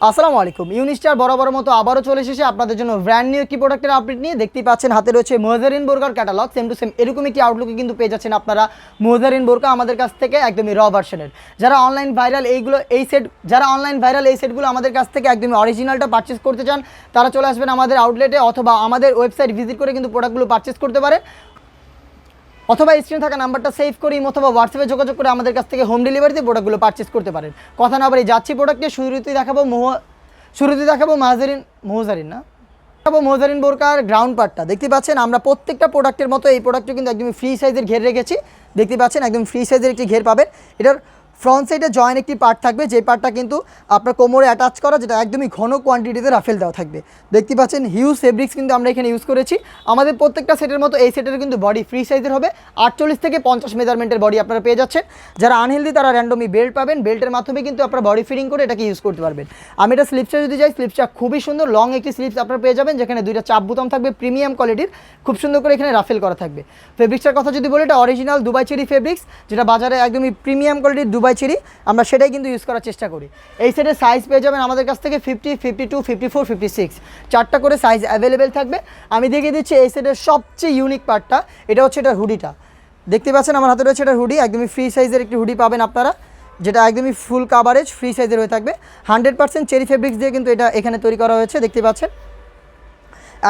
আসসালামু আলাইকুম। ইউনিস্টার বরাবর মতো আবারও চলে এসেছে আপনাদের জন্য ব্র্যান্ড নিউ একটি প্রোডাক্টের আপডেট নিয়ে। দেখতেই পাচ্ছেন হাতে রয়েছে মোজারিন বোরকার ক্যাটালগ, সেম টু সেম এরকম একটি আউটলুকে কিন্তু পেয়ে যাচ্ছেন আপনারা মোজারিন বোরকা আমাদের কাছ থেকে একদমই র ভার্সনের। যারা অনলাইন ভাইরাল এই সেটগুলো আমাদের কাছ থেকে একদমই অরিজিনালটা পারচেস করতে চান, তারা চলে আসবেন আমাদের আউটলেটে অথবা আমাদের ওয়েবসাইট ভিজিট করে কিন্তু প্রোডাক্টগুলো পারচেস করতে পারেন, অথবা স্ক্রিনে থাকা নাম্বারটা সেভ করি অথবা হোয়াটসঅ্যাপে যোগাযোগ করে আমাদের কাছ থেকে হোম ডেলিভারিতে প্রোডাক্টগুলো পারচেস করতে পারেন। কথা না বাড়ি যাচ্ছি প্রোডাক্টে। শুরুতেই দেখাবো মোজারিন বোরকার গ্রাউন্ড পার্টটা। দেখতে পাচ্ছেন আমরা প্রত্যেকটা প্রোডাক্টের মতো এই প্রোডাক্টে কিন্তু একদম ফ্রি সাইজের ঘের রেখেছি। দেখতে পাচ্ছেন একদম ফ্রি সাইজের একটি ঘের পাবেন। এটার ফ্রন্ট সাইডে জয়েন একটি পার্ট থাকবে, যে পার্টটা কিন্তু আপনার কোমরে অ্যাটাচ করা, যেটা একদমই ঘন কোয়ান্টিটিতে রাফেল দেওয়া থাকবে। দেখতে পাচ্ছেন হিউজ ফেব্রিক্স কিন্তু আমরা এখানে ইউজ করেছি। আমাদের প্রত্যেকটা সেটের মতো এই সেটের কিন্তু বডি ফ্রি সাইজের হবে। 48 থেকে 50 মেজারমেন্টের বডি আপনারা পেয়ে যাচ্ছেন। যারা আনহেলদি তারা র্যান্ডমলি বেল্ট পাবেন, বেল্টের মাধ্যমে কিন্তু আপনারা বডি ফিটিং করে এটাকে ইউজ করতে পারবেন। আমি এটা স্লিপসটা যদি যাই, স্লিপসটা খুবই সুন্দর লং একটি স্লিপস আপনারা পেয়ে যাবেন, যেখানে দুইটা চাপ বুতাম থাকবে প্রিমিয়াম কোয়ালিটির, খুব সুন্দর করে এখানে রাফেল করা থাকবে। ফেব্রিক্সটার কথা যদি বলি, এটা অরিজিনাল দুবাই চেরি ফেব্রিক্স, যেটা বাজারে একদমই প্রিমিয়াম কোয়ালিটির দুবাই চেরি, আমরা সেটাই কিন্তু ইউজ করার চেষ্টা করি। এই সেটের সাইজ পেয়ে যাবেন আমাদের কাছ থেকে 50, 52, 54, 56 চারটা করে সাইজ অ্যাভেলেবেল থাকবে। আমি দেখিয়ে দিচ্ছি এই সেটের সবচেয়ে ইউনিক পার্টটা, এটা হচ্ছে এটার হুডিটা। দেখতে পাচ্ছেন আমার হাতে রয়েছে এটার হুডি, একদমই ফ্রি সাইজের একটি হুডি পাবেন আপনারা, যেটা একদমই ফুল কাভারেজ ফ্রি সাইজের হয়ে থাকবে। 100% চেরি ফেব্রিক্স দিয়ে কিন্তু এটা এখানে তৈরি করা হয়েছে। দেখতে পাচ্ছেন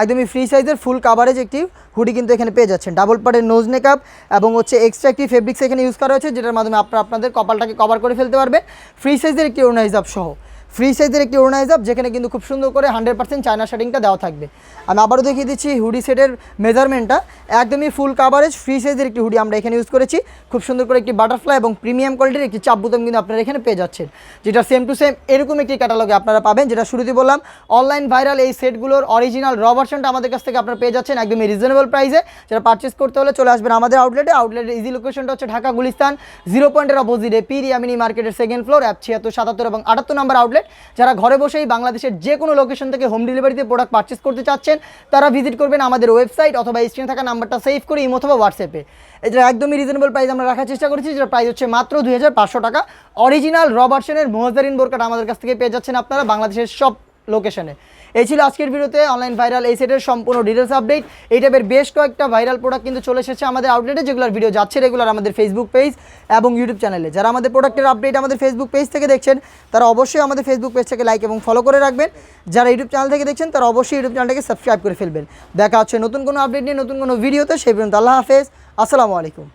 একদমই ফ্রি সাইজের ফুল কাভারেজ একটি হুডি কিন্তু এখানে পেয়ে যাচ্ছেন। ডাবল পার্টের নোজ মেকআপ এবং হচ্ছে এক্সট্রা একটি ফেব্রিক্স এখানে ইউজ করা হয়েছে, যেটার মাধ্যমে আপনাদের কপালটাকে কভার করে ফেলতে পারবেন। ফ্রি সাইজের একটি ওড়না হিজাব সহ, যেখানে কিন্তু খুব সুন্দর করে 100% চায়না শার্টিংটা দেওয়া থাকবে। আমি আবারও দেখিয়ে দিচ্ছি হুডি সেটের মেজারমেন্টটা, একদমই ফুল কাভারেজ ফ্রি সাইজের একটি হুডি আমরা এখানে ইউজ করেছি। খুব সুন্দর করে একটি বাটারফ্লাই এবং প্রিমিয়াম কোয়ালিটির একটি চাপ বুতাম কিন্তু আপনারা এখানে পেয়ে যাচ্ছেন, যেটা সেম টু সেম এরকম একটি ক্যাটালগে আপনারা পাবেন। যেটা শুরুতে বললাম, অনলাইন ভাইরাল এই সেটগুলোর অরিজিনাল র ভার্সনটা আমাদের কাছ থেকে আপনারা পেয়ে যাচ্ছেন একদমই রিজনেবল প্রাইসে। যেটা পারচেস করতে হলে চলে আসবেন আমাদের আউটলেটের ইজি লোকেশনটা হচ্ছে ঢাকা গুলিস্তান 0 পয়েন্টের অপোজিটে পীর ইয়ামিনী মার্কেটের সেকেন্ড ফ্লোর, অ্যাপ 76, 77 এবং 78 নম্বর আউটলেট। যারা ঘরে বসেই বাংলাদেশের যে কোনো লোকেশন থেকে হোম ডেলিভারিতে প্রোডাক্ট পারচেস করতে চাচ্ছেন, তারা ভিজিট করবেন আমাদের ওয়েবসাইট অথবা স্ক্রিনে থাকা নাম্বারটা সেভ করে ইমো অথবা হোয়াটসঅ্যাপে। এটা একদমই রিজনেবল প্রাইস আমরা রাখার চেষ্টা করেছি, যেটা প্রাইস হচ্ছে মাত্র 2500 টাকা। অরিজিনাল র ভার্সনের মোজারিন বোরকাটা আমাদের কাছ থেকে পেয়ে যাচ্ছেন আপনারা বাংলাদেশের সব লোকেশনে। এই ছিল আজকের ভিডিওতে অনলাইন ভাইরাল এই সেটের সম্পূর্ণ ডিটেলস আপডেট। এই টাইপের বেশ কয়েকটা ভাইরাল প্রোডাক্ট কিন্তু চলে এসেছে আমাদের আউটলেটে, যেগুলোর ভিডিও যাচ্ছে রেগুলার আমাদের ফেসবুক পেজ এবং ইউটিউব চ্যানেলে। যারা আমাদের প্রোডাক্টের আপডেট আমাদের ফেসবুক পেজ থেকে দেখছেন, তারা অবশ্যই আমাদের ফেসবুক পেজটাকে লাইক এবং ফলো করে রাখবেন। যারা ইউটিউব চ্যানেল থেকে দেখছেন, তারা অবশ্যই ইউটিউব চ্যানেলটাকে সাবস্ক্রাইব করে ফেলবেন। দেখা হচ্ছে নতুন কোনো আপডেট নিয়ে নতুন কোনো ভিডিওতে। সেই পর্যন্ত আল্লাহ হাফেজ, আসসালামু আলাইকুম।